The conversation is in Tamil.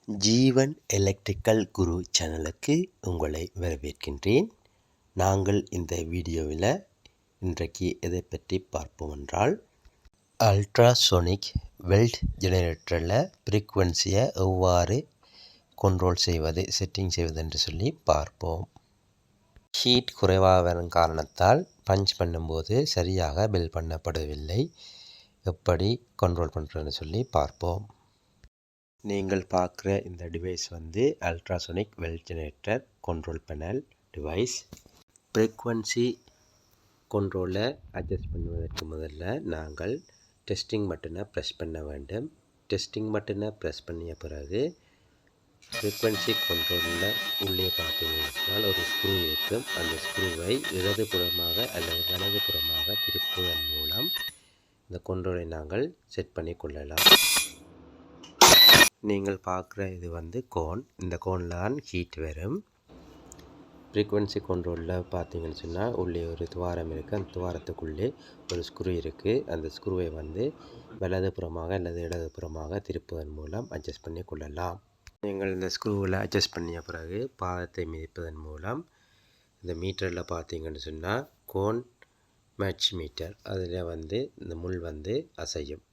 ஜீவன் எலக்ட்ரிக்கல் குரு சேனலுக்கு உங்களை வரவேற்கின்றேன். நாங்கள் இந்த வீடியோவில் இன்றைக்கு எதை பற்றி பார்ப்போம் என்றால், அல்ட்ராசோனிக் வெல்ட் ஜெனரேட்டரில் ஃப்ரீக்வன்சியை எவ்வாறு கண்ட்ரோல் செய்வது, செட்டிங் செய்வது என்று சொல்லி பார்ப்போம். ஹீட் குறைவாக வரும் காரணத்தால் பஞ்ச் பண்ணும்போது சரியாக பில் பண்ணப்படவில்லை. எப்படி கண்ட்ரோல் பண்ணுறதுன்னு சொல்லி பார்ப்போம். நீங்கள் பார்க்குற இந்த device ultrasonic weld generator control panel device. Frequency கண்ட்ரோலை அட்ஜஸ்ட் பண்ணுவதற்கு முதல்ல நாங்கள் டெஸ்டிங் பட்டனை ப்ரெஸ் பண்ண வேண்டும். டெஸ்டிங் பட்டனை ப்ரெஸ் பண்ணிய பிறகு ஃப்ரீக்வன்சி கண்ட்ரோலில் உள்ளே பார்த்தீங்கன்னா ஒரு ஸ்க்ரூ இருக்கும். அந்த ஸ்க்ரூவை இடதுபுறமாக அல்லது வலதுபுறமாக திருப்புவதன் மூலம் இந்த கண்ட்ரோலை நாங்கள் செட் பண்ணி கொள்ளலாம். நீங்கள் பார்க்குற இது கோன். இந்த கோனில் தான் ஹீட் வரும். ஃப்ரீக்வன்சி கண்ட்ரோலில் பார்த்தீங்கன்னு சொன்னால் உள்ளே ஒரு துவாரம் இருக்குது. அந்த துவாரத்துக்குள்ளே ஒரு ஸ்க்ரூ இருக்குது. அந்த ஸ்க்ரூவை வலதுபுறமாக அல்லது இடதுபுறமாக திருப்புவதன் மூலம் அட்ஜஸ்ட் பண்ணி கொள்ளலாம். நீங்கள் இந்த ஸ்க்ரூவில் அட்ஜஸ்ட் பண்ணிய பிறகு பாதத்தை மிதிப்பதன் மூலம் இந்த மீட்டரில் பார்த்தீங்கன்னு சொன்னால் கோன் மேட்ச் மீட்டர் அதில் இந்த முள் அசையும்.